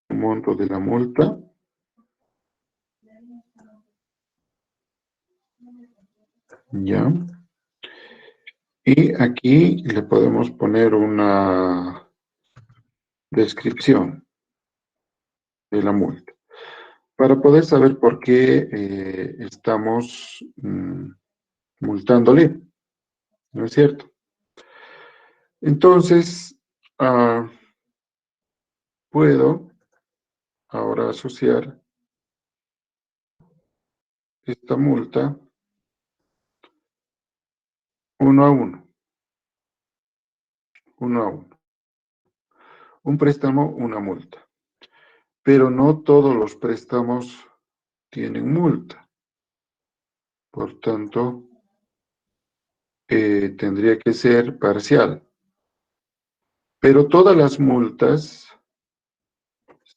monto de la multa, ya. Y aquí le podemos poner una descripción de la multa, para poder saber por qué estamos multándole, ¿no es cierto? Entonces, puedo ahora asociar esta multa uno a uno. Un préstamo, una multa. Pero no todos los préstamos tienen multa. Por tanto, tendría que ser parcial. Pero todas las multas,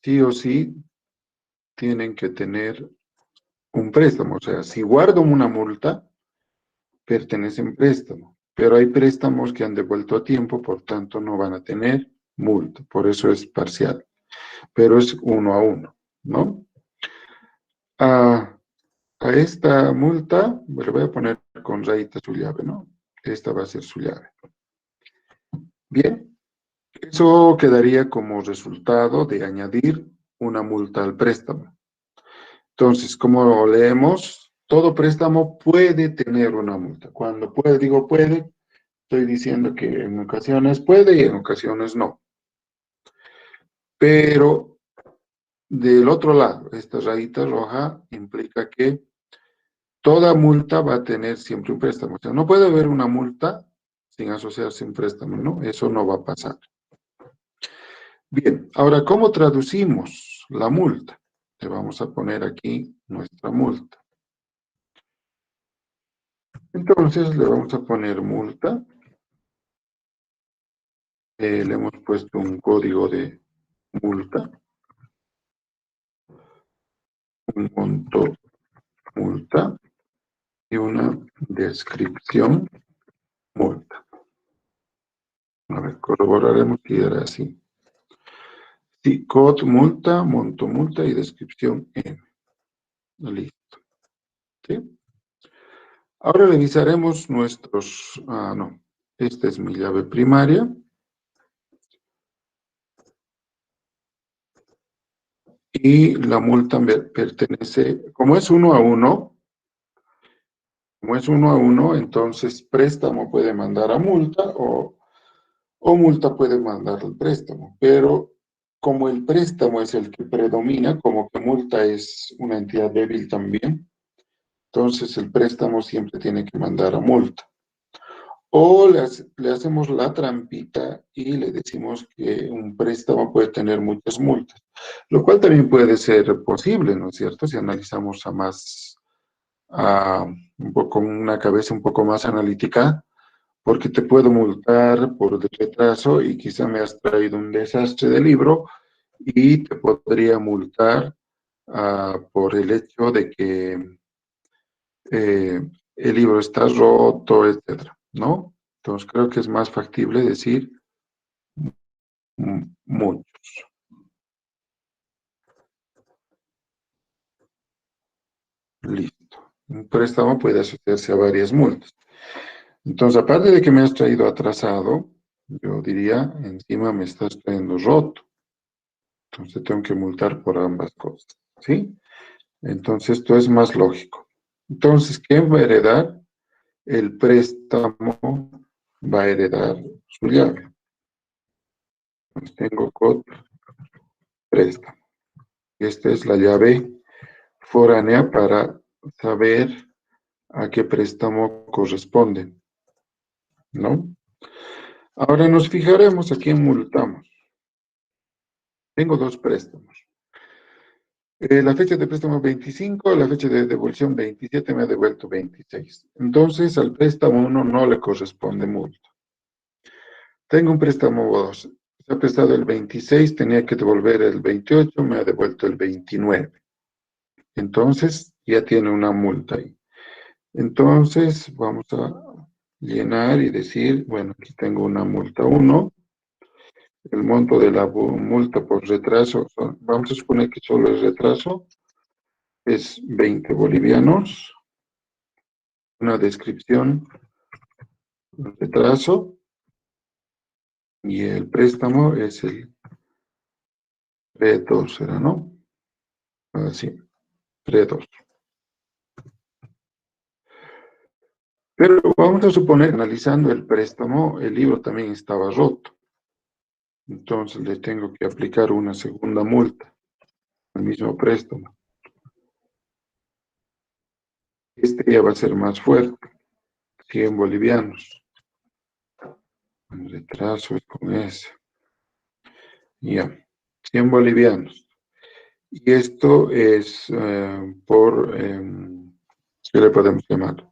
sí o sí, tienen que tener un préstamo. O sea, si guardo una multa, pertenece a un préstamo. Pero hay préstamos que han devuelto a tiempo, por tanto no van a tener multa. Por eso es parcial. Pero es uno a uno, ¿no? A esta multa, le voy a poner con rayita su llave, ¿no? Esta va a ser su llave. Bien, eso quedaría como resultado de añadir una multa al préstamo. Entonces, como leemos, todo préstamo puede tener una multa. Cuando digo puede, estoy diciendo que en ocasiones puede y en ocasiones no. Pero del otro lado, esta rayita roja implica que toda multa va a tener siempre un préstamo. O sea, no puede haber una multa sin asociarse un préstamo, ¿no? Eso no va a pasar. Bien, ahora, ¿cómo traducimos la multa? Le vamos a poner aquí nuestra multa. Entonces, le vamos a poner multa. Le hemos puesto un código de multa. Un monto multa. Y una descripción multa. A ver, corroboraremos que era así. Sí, COD multa, monto multa y descripción M. Listo. ¿Sí? Ahora revisaremos nuestros... no. Esta es mi llave primaria. Y la multa me pertenece... Como es 1 a 1, entonces préstamo puede mandar a multa o multa puede mandar al préstamo. Pero como el préstamo es el que predomina, como que multa es una entidad débil también, entonces el préstamo siempre tiene que mandar a multa. O le hacemos la trampita y le decimos que un préstamo puede tener muchas multas, lo cual también puede ser posible, ¿no es cierto? Si analizamos con una cabeza un poco más analítica, porque te puedo multar por retraso y quizá me has traído un desastre de libro y te podría multar por el hecho de que el libro está roto, etcétera, ¿no? Entonces creo que es más factible decir muchos. Listo. Un préstamo puede asociarse a varias multas. Entonces, aparte de que me has traído atrasado, yo diría, encima me estás trayendo roto. Entonces tengo que multar por ambas cosas, ¿sí? Entonces esto es más lógico. Entonces, ¿quién va a heredar? El préstamo va a heredar su llave. Entonces tengo COD préstamo. Esta es la llave foránea para saber a qué préstamo corresponde, ¿no? Ahora nos fijaremos a quién multamos. Tengo dos préstamos. La fecha de préstamo 25, la fecha de devolución 27, me ha devuelto 26. Entonces, al préstamo 1 no le corresponde multa. Tengo un préstamo 2. Se ha prestado el 26, tenía que devolver el 28, me ha devuelto el 29. Entonces, ya tiene una multa ahí. Entonces, vamos a llenar y decir, bueno, aquí tengo una multa 1. El monto de la multa por retraso, vamos a suponer que solo el retraso es 20 bolivianos. Una descripción del retraso. Y el préstamo es el P2, ¿será, no? Así, P2. Pero vamos a suponer, analizando el préstamo, el libro también estaba roto. Entonces le tengo que aplicar una segunda multa al mismo préstamo. Este ya va a ser más fuerte, 100 bolivianos. El retraso es con ese. Ya, 100 bolivianos. Y esto es ¿qué le podemos llamar?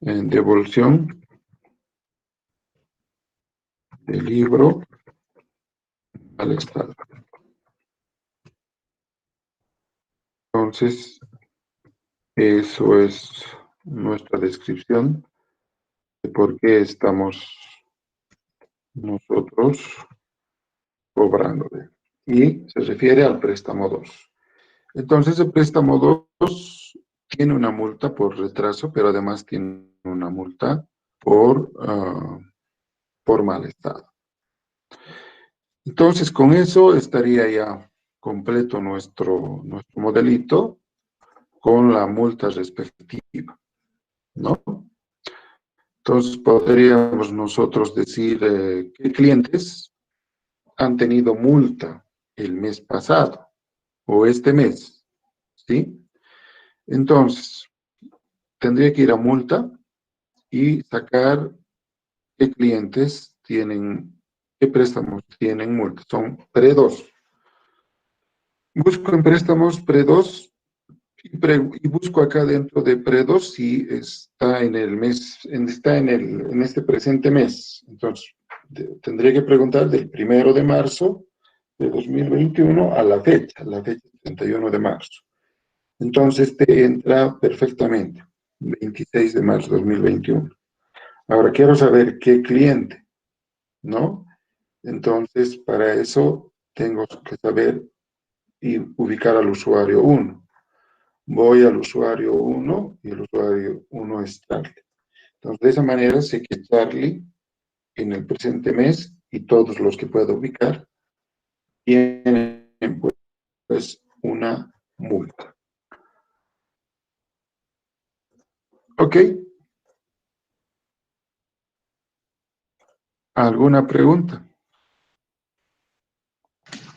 En devolución del libro al Estado. Entonces, eso es nuestra descripción de por qué estamos nosotros cobrándole. Y se refiere al préstamo 2. Entonces, el préstamo 2 tiene una multa por retraso, pero además tiene una multa por mal estado. Entonces, con eso estaría ya completo nuestro modelito con la multa respectiva, ¿no? Entonces, podríamos nosotros decir qué clientes han tenido multa el mes pasado o este mes, ¿sí? Entonces, tendría que ir a multa y sacar qué clientes tienen ¿Qué préstamos tienen multa? Son pre-2. Busco en préstamos pre-2 y busco acá dentro de pre-2 si está en el mes, en este presente mes. Entonces, tendría que preguntar del 1 de marzo de 2021 a la fecha 31 de marzo. Entonces, te entra perfectamente, 26 de marzo de 2021. Ahora, quiero saber qué cliente, ¿no? Entonces, para eso tengo que saber y ubicar al usuario 1. Voy al usuario 1 y el usuario 1 es Charlie. Entonces, de esa manera sé que Charlie en el presente mes y todos los que puedo ubicar tienen pues una multa. ¿Ok? ¿Alguna pregunta?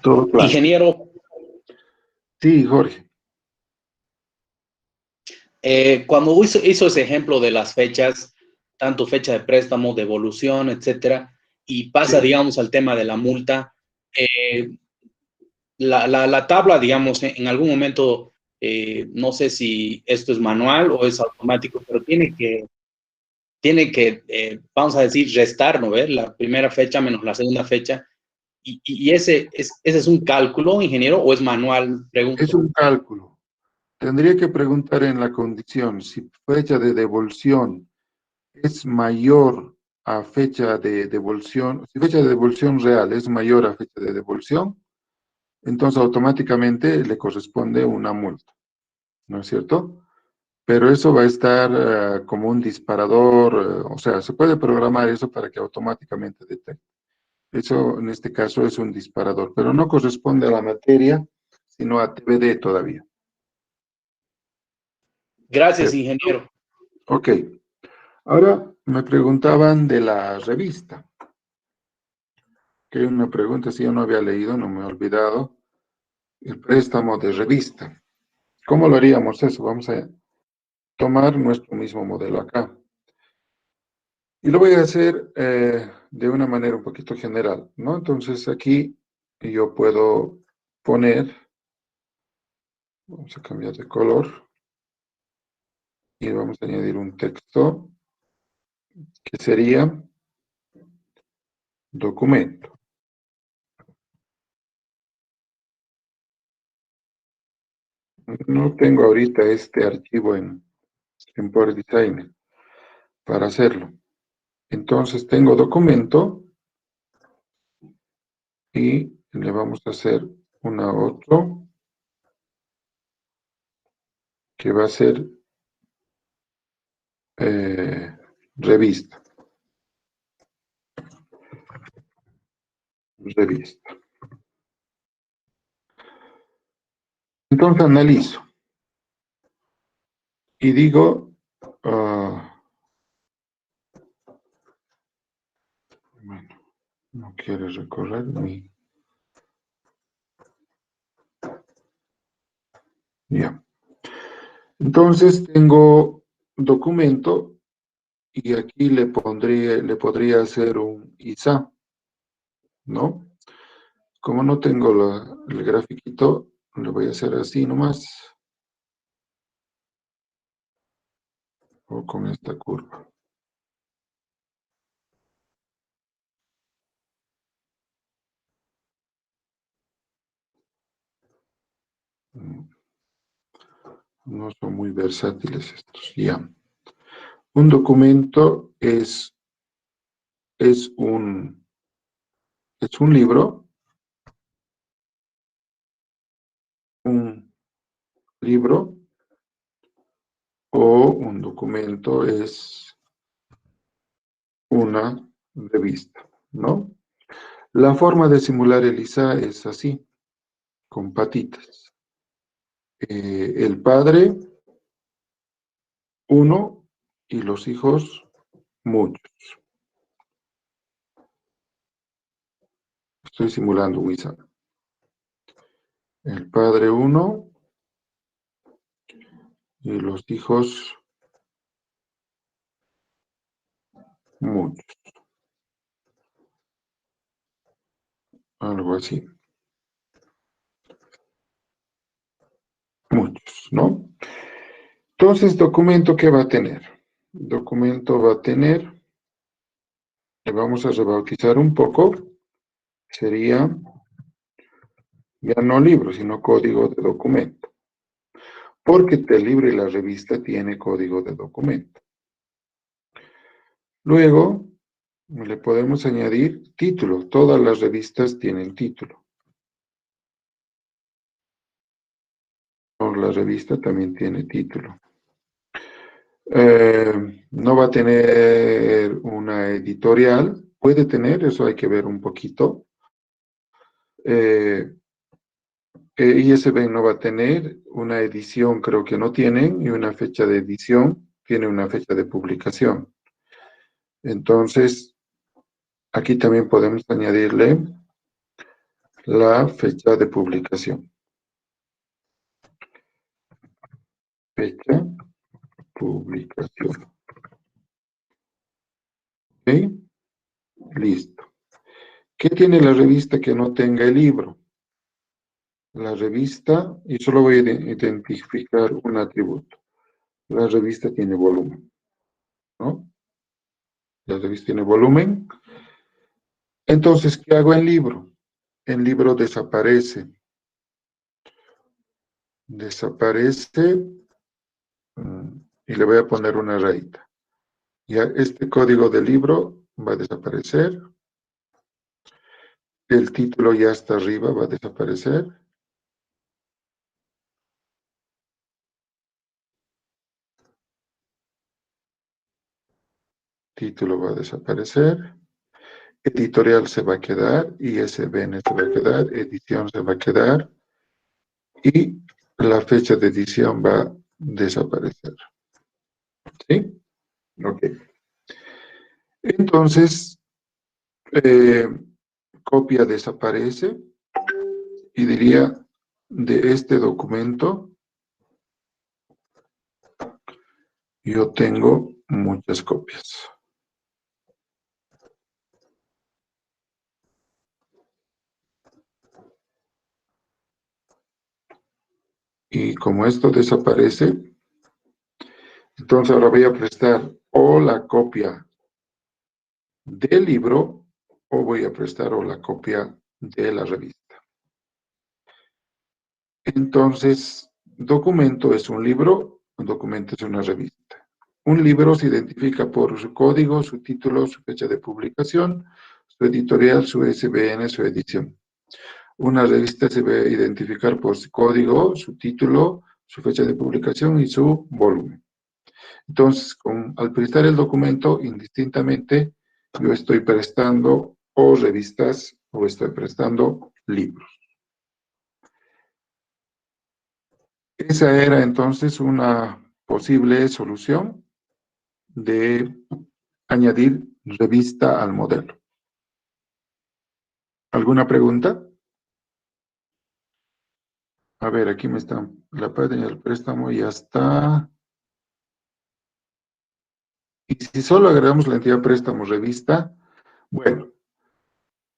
Todo claro. Ingeniero, Sí, Jorge. cuando hizo ese ejemplo de las fechas, tanto fecha de préstamo, devolución, etcétera, y pasa, Sí. digamos, al tema de la multa, la tabla, digamos, en algún momento, no sé si esto es manual o es automático, pero tiene que vamos a decir, restar, ¿no ves? La primera fecha menos la segunda fecha. Y ese es un cálculo, ingeniero, o es manual, pregunto. Es un cálculo. Tendría que preguntar en la condición si fecha de devolución es mayor a fecha de devolución, si fecha de devolución real es mayor a fecha de devolución, entonces automáticamente le corresponde una multa, ¿no es cierto? Pero eso va a estar como un disparador, o sea, se puede programar eso para que automáticamente detecte. Eso en este caso es un disparador, pero no corresponde a la materia, sino a TBD todavía. Gracias, ingeniero. Ok. Ahora me preguntaban de la revista. Que hay una pregunta, si yo no había leído, no me he olvidado. El préstamo de revista. ¿Cómo lo haríamos eso? Vamos a tomar nuestro mismo modelo acá. Y lo voy a hacer de una manera un poquito general, ¿no? Entonces aquí yo puedo poner, vamos a cambiar de color, y vamos a añadir un texto que sería documento. No tengo ahorita este archivo en Power Designer para hacerlo. Entonces tengo documento y le vamos a hacer una otro que va a ser revista. Revista. Entonces analizo y digo, bueno, no quiere recorrer mi... Ya. Entonces tengo documento y aquí le podría hacer un ISA, ¿no? Como no tengo el grafiquito, le voy a hacer así nomás. O con esta curva. No son muy versátiles estos. Ya. Un documento es un libro. Un libro o un documento es una revista, ¿no? La forma de simular el ISA es así, con patitas. El padre, uno, y los hijos, muchos. Estoy simulando un ISA. El padre, uno, y los hijos, muchos. algo así. Muchos, ¿no? Entonces, documento, ¿qué va a tener? Documento va a tener, le vamos a rebautizar un poco, sería ya no libro, sino código de documento. Porque el libro y la revista tiene código de documento. Luego, le podemos añadir título. Todas las revistas tienen título. La revista también tiene título. No va a tener una editorial. Puede tener, eso hay que ver un poquito. ISBN no va a tener una edición, creo que no tienen, y una fecha de edición, tiene una fecha de publicación. Entonces, aquí también podemos añadirle la fecha de publicación. Fecha, publicación. ¿Ok? Listo. ¿Qué tiene la revista que no tenga el libro? La revista, y solo voy a identificar un atributo. La revista tiene volumen, ¿no? La revista tiene volumen. Entonces, ¿qué hago en libro? En libro desaparece. Desaparece, y le voy a poner una rayita. Ya este código del libro va a desaparecer. El título ya está arriba, va a desaparecer. Título va a desaparecer. Editorial se va a quedar. ISBN se va a quedar. Edición se va a quedar. Y la fecha de edición va a desaparecer. ¿Sí? Ok. Entonces, copia desaparece. Y diría, de este documento, yo tengo muchas copias. Y como esto desaparece, entonces ahora voy a prestar o la copia del libro o voy a prestar o la copia de la revista. Entonces, documento es un libro, un documento es una revista. Un libro se identifica por su código, su título, su fecha de publicación, su editorial, su ISBN, su edición. Una revista se va a identificar por su código, su título, su fecha de publicación y su volumen. Entonces, al prestar el documento, indistintamente, yo estoy prestando o revistas o estoy prestando libros. Esa era entonces una posible solución de añadir revista al modelo. ¿Alguna pregunta? A ver, aquí me están, la página del préstamo ya está. Y si solo agregamos la entidad préstamo revista, bueno,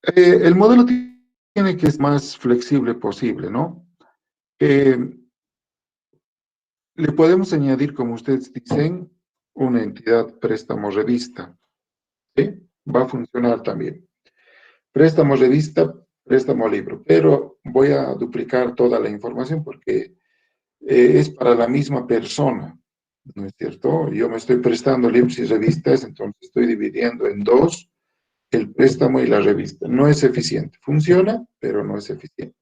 el modelo tiene que ser más flexible posible, ¿no? Le podemos añadir, como ustedes dicen, una entidad préstamo revista. ¿Sí? Va a funcionar también. Préstamo revista, préstamo libro. Pero voy a duplicar toda la información porque es para la misma persona, ¿no es cierto? Yo me estoy prestando libros y revistas, entonces estoy dividiendo en dos el préstamo y la revista. No es eficiente. Funciona, pero no es eficiente.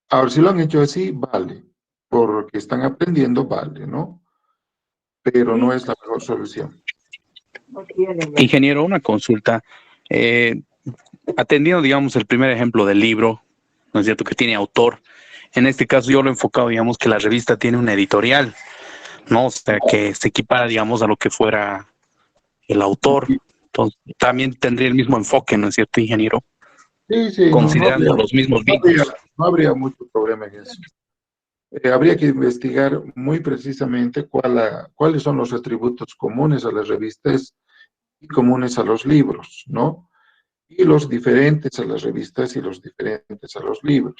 Ahora, si lo han hecho así, vale. Porque están aprendiendo, vale, ¿no? Pero no es la mejor solución. Ingeniero, una consulta. Atendiendo, digamos, el primer ejemplo del libro, ¿no es cierto?, que tiene autor. En este caso yo lo he enfocado, digamos, que la revista tiene una editorial, ¿no? O sea, que se equipara, digamos, a lo que fuera el autor. Entonces, también tendría el mismo enfoque, ¿no es cierto, ingeniero? Sí, considerando los mismos vínculos. No habría mucho problema en eso. Habría que investigar muy precisamente cuáles son los atributos comunes a las revistas y comunes a los libros, ¿no? y los diferentes a las revistas y los diferentes a los libros.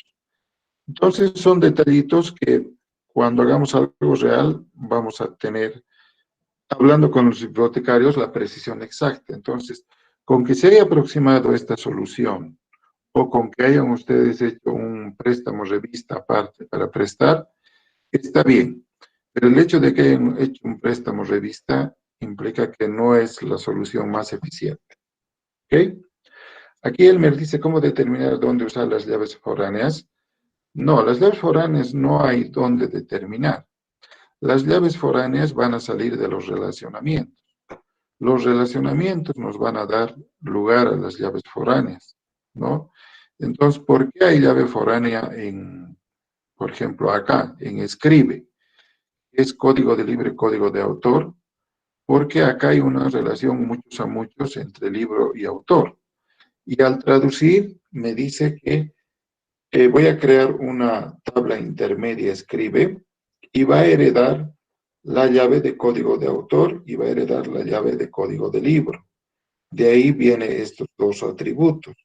Entonces son detallitos que cuando hagamos algo real vamos a tener, hablando con los bibliotecarios, la precisión exacta. Entonces, con que se haya aproximado esta solución o con que hayan ustedes hecho un préstamo revista aparte para prestar, está bien. Pero el hecho de que hayan hecho un préstamo revista implica que no es la solución más eficiente. ¿Ok? Aquí Elmer dice cómo determinar dónde usar las llaves foráneas. No, las llaves foráneas no hay dónde determinar. Las llaves foráneas van a salir de los relacionamientos. Los relacionamientos nos van a dar lugar a las llaves foráneas, ¿no? Entonces, ¿por qué hay llave foránea en, por ejemplo, acá, en escribe? Es código de libre, código de autor, porque acá hay una relación muchos a muchos entre libro y autor. Y al traducir, me dice que voy a crear una tabla intermedia escribe y va a heredar la llave de código de autor y va a heredar la llave de código de libro. De ahí vienen estos dos atributos.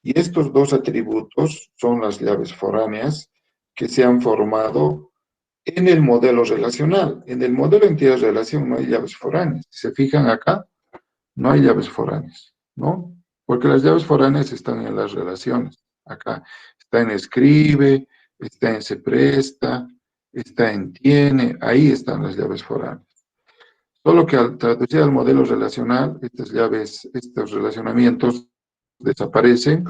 Y estos dos atributos son las llaves foráneas que se han formado en el modelo relacional. En el modelo de entidad de relación no hay llaves foráneas. Si se fijan acá, no hay llaves foráneas, ¿no? Porque las llaves foráneas están en las relaciones. Acá está en escribe, está en se presta, está en tiene, ahí están las llaves foráneas. Solo que al traducir al modelo relacional, estas llaves, estos relacionamientos desaparecen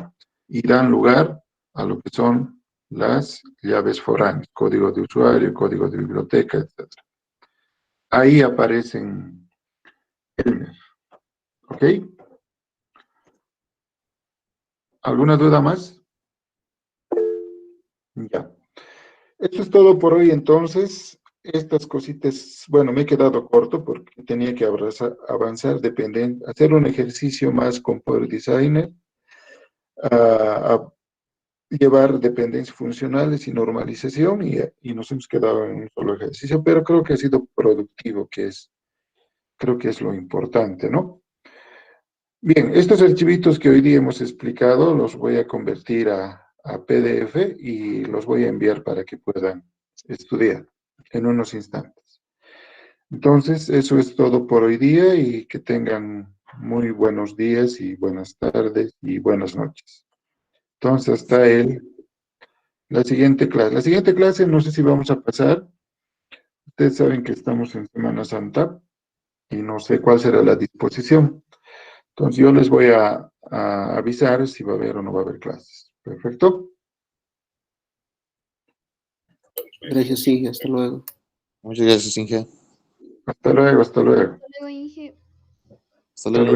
y dan lugar a lo que son las llaves foráneas, código de usuario, código de biblioteca, etc. Ahí aparecen Elmer. ¿Ok? ¿Alguna duda más? Ya. Esto es todo por hoy entonces. Estas cositas, bueno, me he quedado corto porque tenía que avanzar, hacer un ejercicio más con Power Designer, a llevar dependencias funcionales y normalización y nos hemos quedado en un solo ejercicio, pero creo que ha sido productivo, creo que es lo importante, ¿no? Bien, estos archivitos que hoy día hemos explicado los voy a convertir a PDF y los voy a enviar para que puedan estudiar en unos instantes. Entonces, eso es todo por hoy día y que tengan muy buenos días y buenas tardes y buenas noches. Entonces, hasta la siguiente clase. La siguiente clase no sé si vamos a pasar. Ustedes saben que estamos en Semana Santa y no sé cuál será la disposición. Entonces, yo les voy a avisar si va a haber o no va a haber clases. ¿Perfecto? Gracias, sí, hasta luego. Muchas gracias, Inge. Hasta luego, hasta luego. Luego, Inge. Hasta luego.